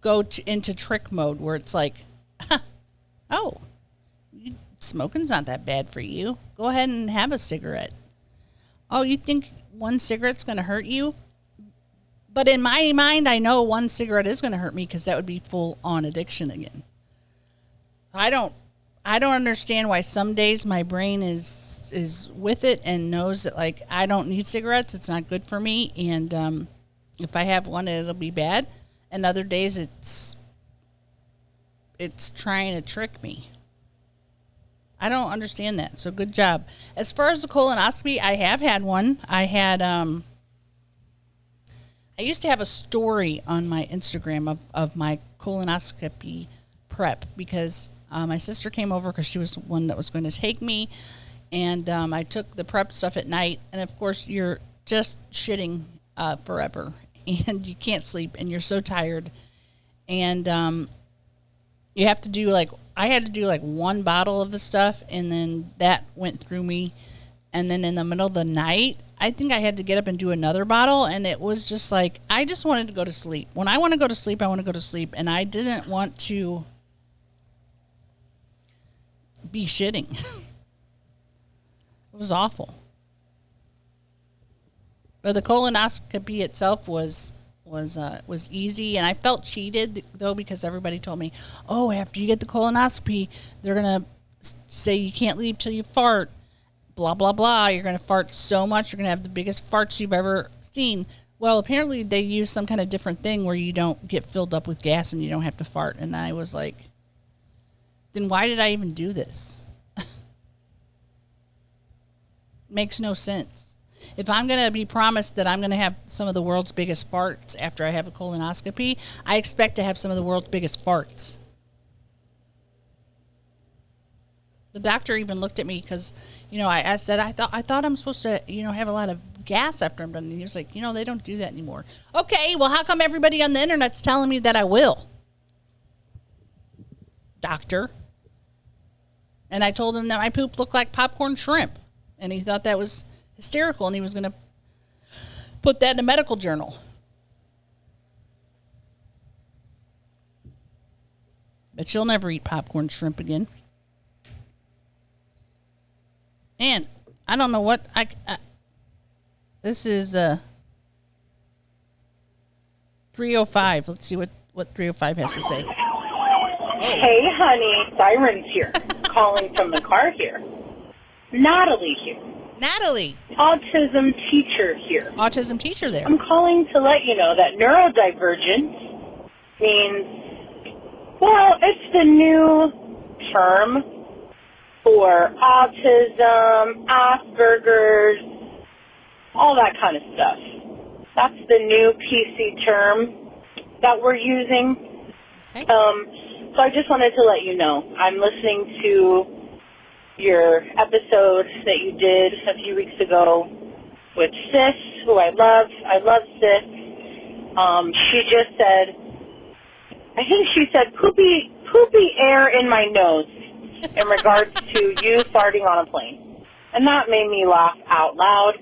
[SPEAKER 1] go into trick mode where it's like, oh, smoking's not that bad for you. Go ahead and have a cigarette. Oh, you think one cigarette's going to hurt you? But in my mind, I know one cigarette is going to hurt me because that would be full on addiction again. I don't understand why some days my brain is with it and knows that, like, I don't need cigarettes. It's not good for me. And if I have one, it'll be bad. And other days it's trying to trick me. I don't understand that. So good job. As far as the colonoscopy, I have had one. I used to have a story on my Instagram of my colonoscopy prep because my sister came over because she was the one that was going to take me. And I took the prep stuff at night. And, of course, you're just shitting forever. And you can't sleep. And you're so tired. And you have to do, like, I had to do like one bottle of the stuff, and then that went through me. And then in the middle of the night, I think I had to get up and do another bottle, and it was just like, I just wanted to go to sleep. When I want to go to sleep, I want to go to sleep, and I didn't want to be shitting. It was awful. But the colonoscopy itself was easy, and I felt cheated though, because everybody told me, "Oh, after you get the colonoscopy, they're gonna say you can't leave till you fart." Blah, blah, blah. You're going to fart so much. You're going to have the biggest farts you've ever seen. Well, apparently they use some kind of different thing where you don't get filled up with gas and you don't have to fart. And I was like, then why did I even do this? Makes no sense. If I'm going to be promised that I'm going to have some of the world's biggest farts after I have a colonoscopy, I expect to have some of the world's biggest farts. The doctor even looked at me because, I said, I thought I'm supposed to, have a lot of gas after I'm done. And he was like, they don't do that anymore. Okay, well, how come everybody on the internet's telling me that I will? Doctor. And I told him that my poop looked like popcorn shrimp. And he thought that was hysterical, and he was going to put that in a medical journal. But you'll never eat popcorn shrimp again. And I don't know what this is 305. Let's see what 305 has to say.
[SPEAKER 4] Hey, honey, Siren's here, calling from the car here. Natalie here.
[SPEAKER 1] Natalie.
[SPEAKER 4] Autism teacher here.
[SPEAKER 1] Autism teacher there.
[SPEAKER 4] I'm calling to let you know that neurodivergent means, well, it's the new term for autism, Asperger's, all that kind of stuff. That's the new PC term that we're using.
[SPEAKER 1] Okay.
[SPEAKER 4] So I just wanted to let you know, I'm listening to your episode that you did a few weeks ago with Sis, who I love. I love Sis. She just said, I think she said, poopy air in my nose, in regards to you farting on a plane. And that made me laugh out loud.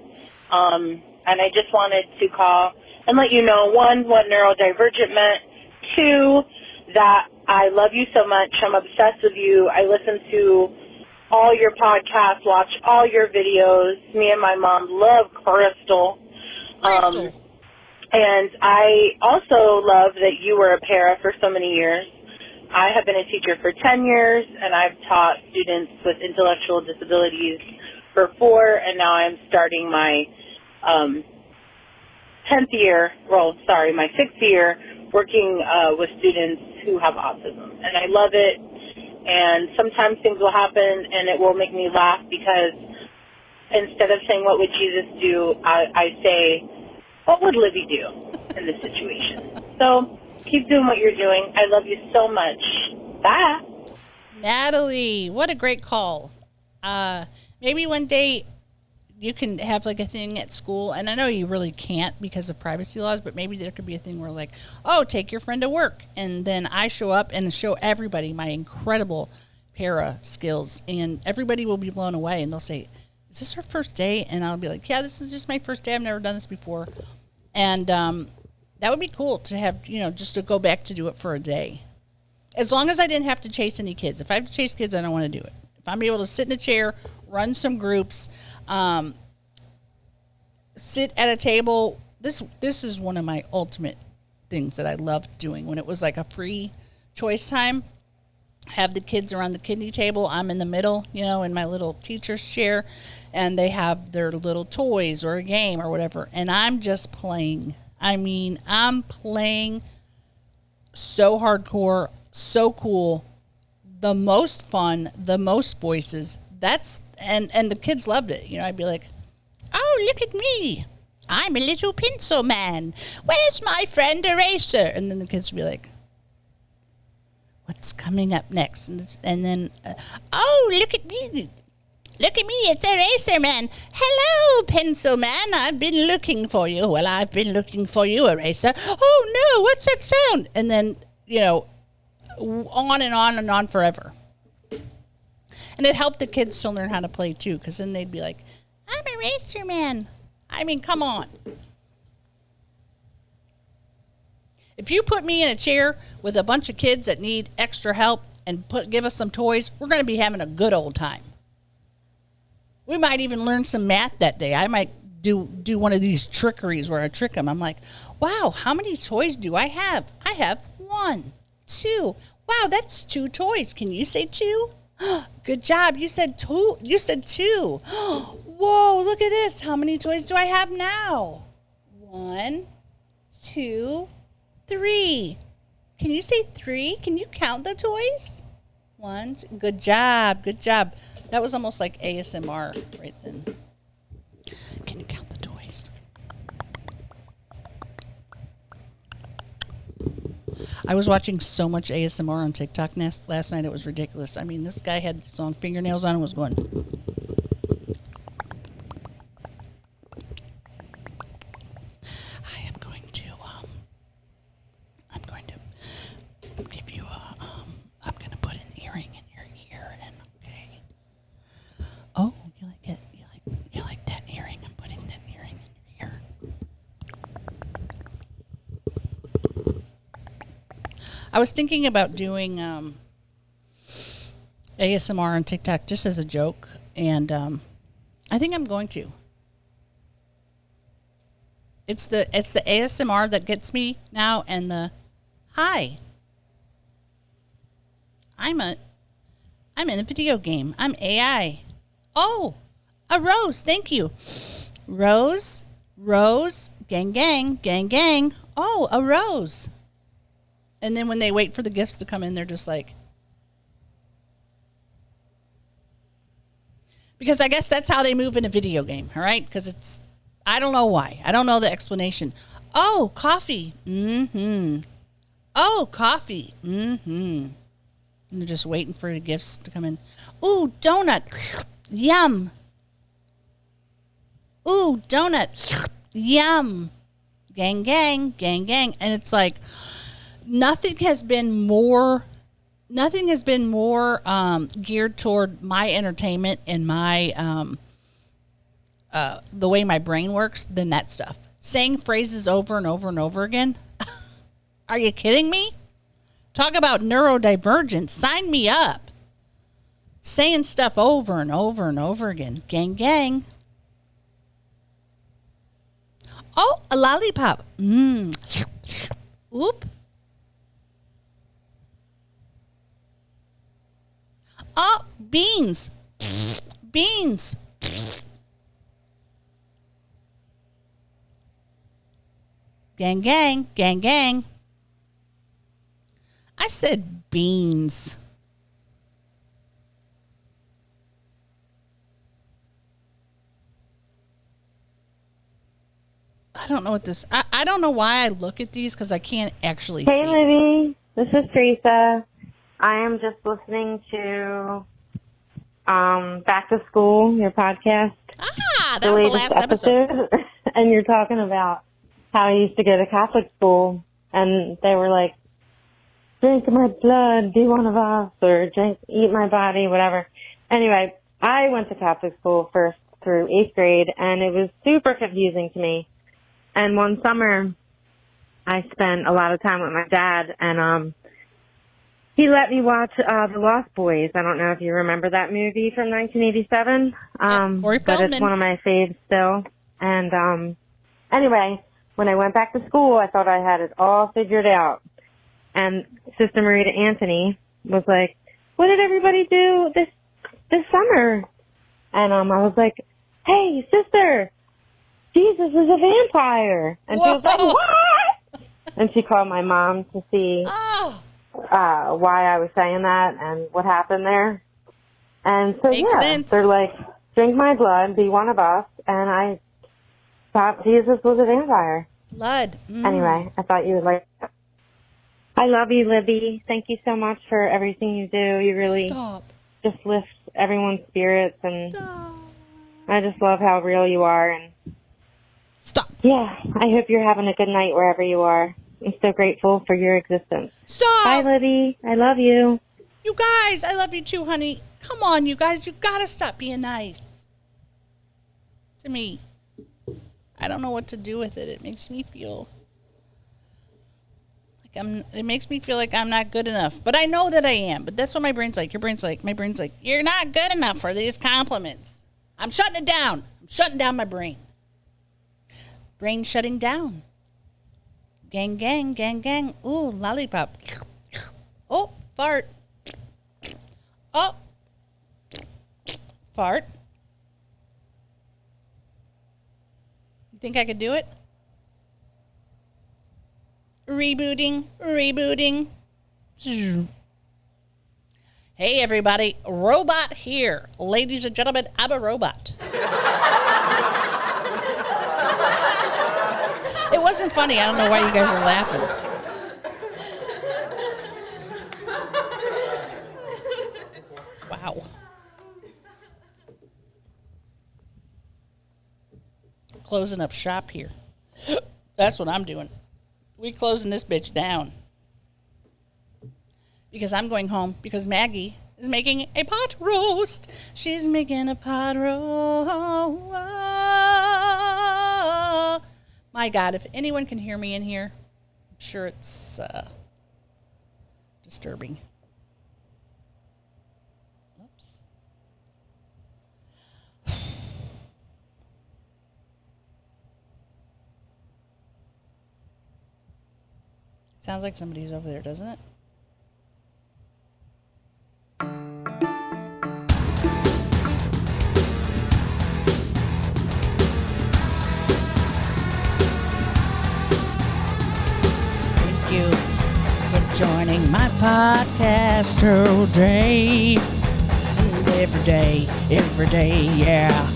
[SPEAKER 4] And I just wanted to call and let you know, one, what neurodivergent meant. Two, that I love you so much. I'm obsessed with you. I listen to all your podcasts, watch all your videos. Me and my mom love Crystal. And I also love that you were a para for so many years. I have been a teacher for 10 years, and I've taught students with intellectual disabilities for 4, and now I'm starting my my 6th year working with students who have autism. And I love it, and sometimes things will happen, and it will make me laugh because instead of saying, what would Jesus do, I say, what would Libbie do in this situation? So keep doing what you're doing. I love you so much. Bye.
[SPEAKER 1] Natalie, what a great call. Maybe one day you can have like a thing at school, and I know you really can't because of privacy laws, but maybe there could be a thing where like, oh, take your friend to work. And then I show up and show everybody my incredible para skills, and everybody will be blown away, and they'll say, is this her first day? And I'll be like, yeah, this is just my first day. I've never done this before. And that would be cool to have, just to go back to do it for a day. As long as I didn't have to chase any kids. If I have to chase kids, I don't want to do it. If I'm able to sit in a chair, run some groups, sit at a table, this is one of my ultimate things that I loved doing when it was like a free choice time. Have the kids around the kidney table. I'm in the middle, in my little teacher's chair, and they have their little toys or a game or whatever, and I'm just playing. I mean, I'm playing so hardcore, so cool, the most fun, the most voices. And the kids loved it. I'd be like, oh, look at me. I'm a little pencil man. Where's my friend Eraser? And then the kids would be like, what's coming up next? And then, oh, look at me. Look at me, it's Eraser Man. Hello, Pencil Man. I've been looking for you. Well, I've been looking for you, Eraser. Oh, no, what's that sound? And then, on and on and on forever. And it helped the kids to learn how to play, too, because then they'd be like, I'm a racer man. I mean, come on. If you put me in a chair with a bunch of kids that need extra help and give us some toys, we're going to be having a good old time. We might even learn some math that day. I might do one of these trickeries where I trick them. I'm like, wow, how many toys do I have? I have 1, 2. Wow, that's 2 toys. Can you say 2? Good job. You said 2. You said 2. Whoa, look at this. How many toys do I have now? 1, 2, 3. Can you say 3? Can you count the toys? 1, 2. Good job. Good job. That was almost like ASMR right then. Can you count the toys? I was watching so much ASMR on TikTok last night. It was ridiculous. I mean, this guy had his own fingernails on and was going. I'm going to give you a, I'm going to put an earring in your ear and, okay. Oh, you like it? You like that earring? I'm putting that earring in your ear. I was thinking about doing ASMR on TikTok just as a joke, and I think I'm going to. It's the ASMR that gets me now, and the hi. I'm in a video game. I'm AI. Oh, a rose. Thank you. Rose, gang, gang, gang, gang. Oh, a rose. And then when they wait for the gifts to come in, they're just like, because I guess that's how they move in a video game, all right? Because I don't know why. I don't know the explanation. Oh, coffee. Mm-hmm. Oh, coffee. Mm-hmm. And they're just waiting for the gifts to come in. Ooh, donut. Yum. Ooh, donut. Yum. Gang, gang, gang, gang. And it's like, nothing has been more geared toward my entertainment and my the way my brain works than that stuff. Saying phrases over and over and over again. Are you kidding me? Talk about neurodivergent. Sign me up. Saying stuff over and over and over again. Gang, gang. Oh, a lollipop. Oop. Oh, beans. Beans. Gang, gang, gang, gang. I said beans. I don't know what this... I don't know why I look at these because I can't actually see.
[SPEAKER 5] Hey, Libbie. This is Teresa. I am just listening to Back to School, your podcast.
[SPEAKER 1] Ah, that was the last episode.
[SPEAKER 5] And you're talking about how I used to go to Catholic school, and they were like, drink my blood, be one of us, or eat my body, whatever. Anyway, I went to Catholic school 1st through 8th grade, and it was super confusing to me. And one summer, I spent a lot of time with my dad, and he let me watch The Lost Boys. I don't know if you remember that movie from 1987,
[SPEAKER 1] Corey
[SPEAKER 5] but
[SPEAKER 1] Feldman.
[SPEAKER 5] it's one of my faves still. And anyway, when I went back to school, I thought I had it all figured out. And Sister Marita Anthony was like, what did everybody do this summer? And I was like, hey, sister, Jesus is a vampire. And
[SPEAKER 1] Whoa.
[SPEAKER 5] she was like, what? And she called my mom to see why I was saying that and what happened there. And so,
[SPEAKER 1] Makes sense.
[SPEAKER 5] they're like, drink my blood, be one of us. And I thought Jesus was a vampire.
[SPEAKER 1] Blood.
[SPEAKER 5] Anyway, I thought you would like that. I love you, Libbie. Thank you so much for everything you do. You really just lift everyone's spirits, and I just love how real you are. And yeah, I hope you're having a good night wherever you are. I'm so grateful for your existence. Bye, Libbie. I love you.
[SPEAKER 1] You guys, I love you too, honey. Come on, you guys. You got to stop being nice to me. I don't know what to do with it. It makes me feel like I'm not good enough. But I know that I am. But that's what my brain's like. My brain's like, you're not good enough for these compliments. I'm shutting it down. I'm shutting down my brain. Brain shutting down. Gang, gang, gang, gang. Ooh, lollipop. Oh, fart. Oh. Fart. You think I could do it? Rebooting. Hey, everybody. Robot here. Ladies and gentlemen, I'm a robot. It wasn't funny. I don't know why you guys are laughing. Wow. Closing up shop here. That's what I'm doing. We closing this bitch down. Because I'm going home. Because Maggie is making a pot roast. She's making a pot roast. My God, if anyone can hear me in here, I'm sure it's disturbing. Oops. Sounds like somebody's over there, doesn't it? Thank you for joining my podcast today. And every day, yeah.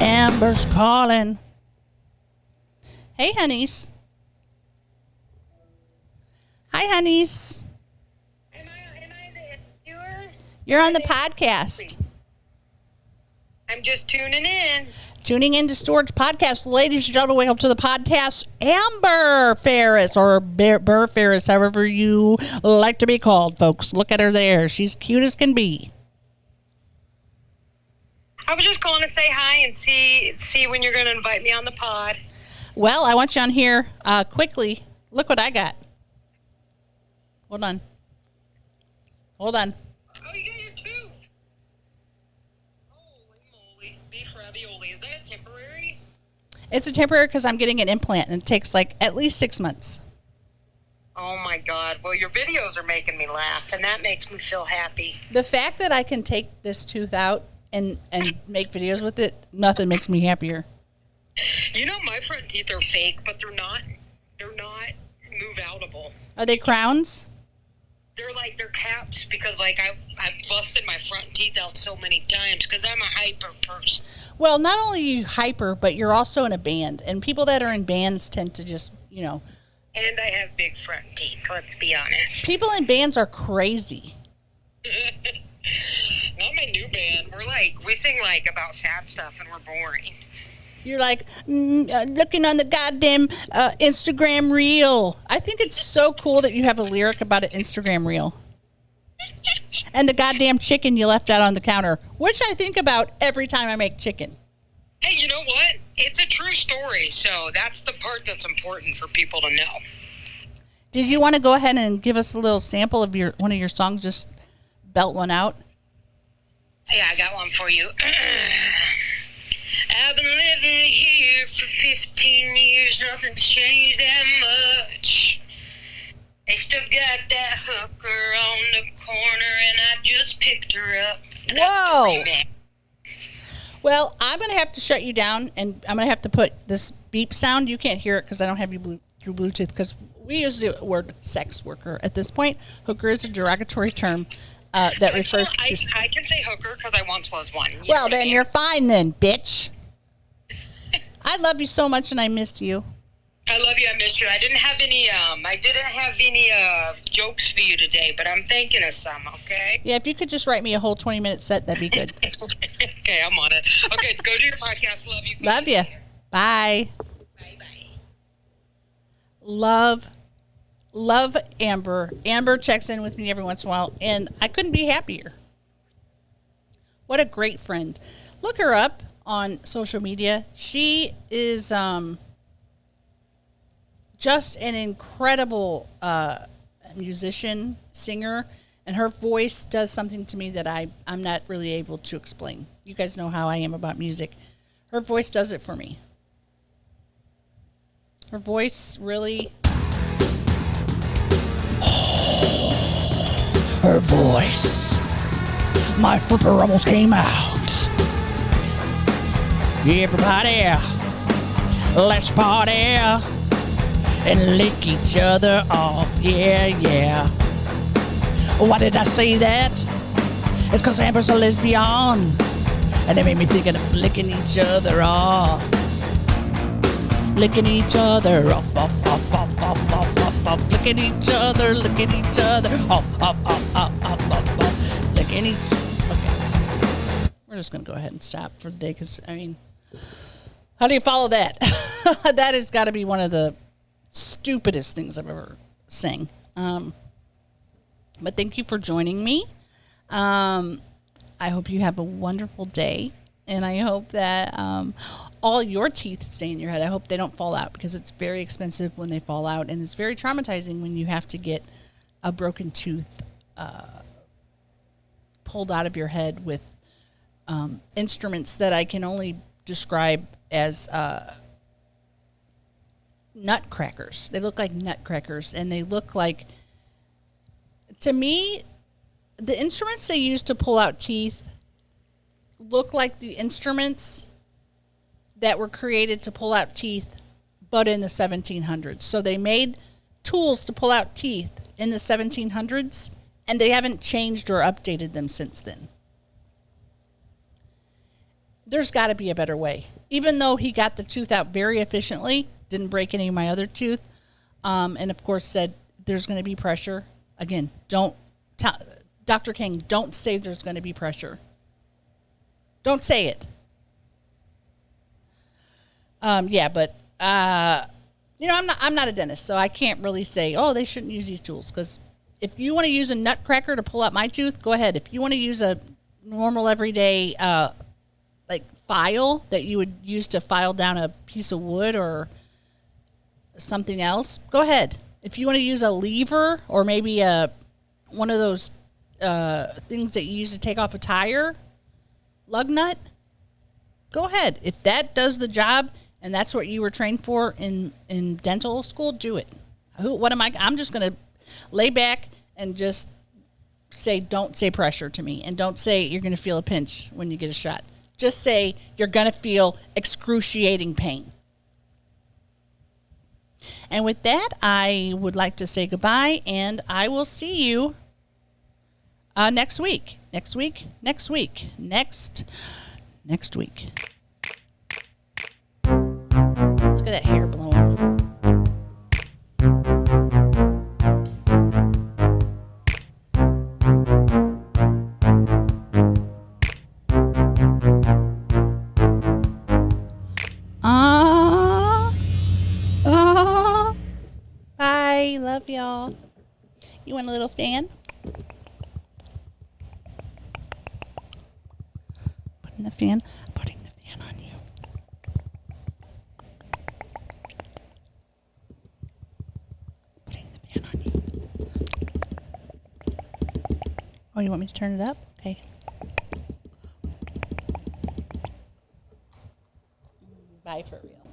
[SPEAKER 1] Amber's calling. Hey, honeys. Hi, honeys.
[SPEAKER 6] Am I the viewer?
[SPEAKER 1] You're on the podcast.
[SPEAKER 6] I'm just tuning in.
[SPEAKER 1] Tuning into Storage Podcast. Ladies and gentlemen, welcome to the podcast. Amber Ferris, or Burr Ferris, however you like to be called, folks. Look at her there. She's cute as can be.
[SPEAKER 6] I was just calling to say hi and see when you're going to invite me on the pod.
[SPEAKER 1] Well, I want you on here quickly. Look what I got. Hold on.
[SPEAKER 6] Oh, you got your tooth. Holy moly. Beef ravioli. Is that a temporary?
[SPEAKER 1] It's a temporary because I'm getting an implant, and it takes like at least 6 months.
[SPEAKER 6] Oh, my God. Well, your videos are making me laugh, and that makes me feel happy.
[SPEAKER 1] The fact that I can take this tooth out and make videos with it, nothing makes me happier.
[SPEAKER 6] You know, my front teeth are fake, but they're not move-outable.
[SPEAKER 1] Are they crowns?
[SPEAKER 6] They're caps because, like, I've busted my front teeth out so many times because I'm a hyper person.
[SPEAKER 1] Well, not only are you hyper, but you're also in a band. And people that are in bands tend to just,
[SPEAKER 6] And I have big front teeth, let's be honest.
[SPEAKER 1] People in bands are crazy.
[SPEAKER 6] Not my new band. We sing, about sad stuff and we're boring.
[SPEAKER 1] You're like, looking on the goddamn Instagram reel. I think it's so cool that you have a lyric about an Instagram reel. And the goddamn chicken you left out on the counter, which I think about every time I make chicken.
[SPEAKER 6] Hey, you know what? It's a true story, so that's the part that's important for people to know.
[SPEAKER 1] Did you want to go ahead and give us a little sample of one of your songs? Just belt one out.
[SPEAKER 6] Yeah, I got one for you. I've been living here for 15 years, nothing's changed that much. They still got that hooker on the corner, and I just picked her up.
[SPEAKER 1] Whoa! Well, I'm going to have to shut you down, and I'm going to have to put this beep sound. You can't hear it because I don't have you through Bluetooth, because we use the word sex worker at this point. Hooker is a derogatory term that refers to...
[SPEAKER 6] I can say hooker because I once was one.
[SPEAKER 1] Well, then you're fine then, bitch. I love you so much, and I missed you.
[SPEAKER 6] I love you. I missed you. I didn't have any jokes for you today, but I'm thinking of some, okay?
[SPEAKER 1] Yeah, if you could just write me a whole 20-minute set, that'd be good.
[SPEAKER 6] Okay, I'm on it. Okay, go do your podcast. Love you.
[SPEAKER 1] Love you. Bye.
[SPEAKER 6] Bye-bye.
[SPEAKER 1] Love Amber. Amber checks in with me every once in a while, and I couldn't be happier. What a great friend. Look her up on social media. She is just an incredible musician, singer, and her voice does something to me that I'm not really able to explain. You guys know how I am about music. Her voice does it for me. Her voice really... Her voice. My flipper almost came out. Everybody, let's party and lick each other off. Yeah, yeah. Why did I say that? It's because Amber's a lesbian. And it made me think of licking each other off. Licking each other off, off, off, off, off, off, off, off. Licking each other, off, off, off, off, off, off, off. Licking each... Okay. We're just going to go ahead and stop for the day because, I mean, how do you follow that? That has got to be one of the stupidest things I've ever sang. But thank you for joining me. I hope you have a wonderful day. And I hope that all your teeth stay in your head. I hope they don't fall out because it's very expensive when they fall out. And it's very traumatizing when you have to get a broken tooth pulled out of your head with instruments that I can only describe as nutcrackers. They look like nutcrackers. And they look like, to me, the instruments they use to pull out teeth look like the instruments that were created to pull out teeth, but in the 1700s. So they made tools to pull out teeth in the 1700s, and they haven't changed or updated them since then. There's got to be a better way. Even though he got the tooth out very efficiently, didn't break any of my other tooth, and of course said there's going to be pressure. Again, Dr. King, don't say there's going to be pressure. Don't say it. But I'm not a dentist, so I can't really say, oh, they shouldn't use these tools. Because if you want to use a nutcracker to pull out my tooth, go ahead. If you want to use a normal everyday file that you would use to file down a piece of wood or something else, go ahead. If you want to use a lever or maybe one of those things that you use to take off a tire, lug nut, go ahead. If that does the job and that's what you were trained for in dental school, do it. I'm just going to lay back and just say, don't say pressure to me. And don't say you're going to feel a pinch when you get a shot. Just say you're going to feel excruciating pain. And with that, I would like to say goodbye, and I will see you next week. Next week. Look at that hair blowing. Bye. Love y'all. You want a little fan? Putting the fan on you. Putting the fan on you. Oh, you want me to turn it up? Okay. Bye for real.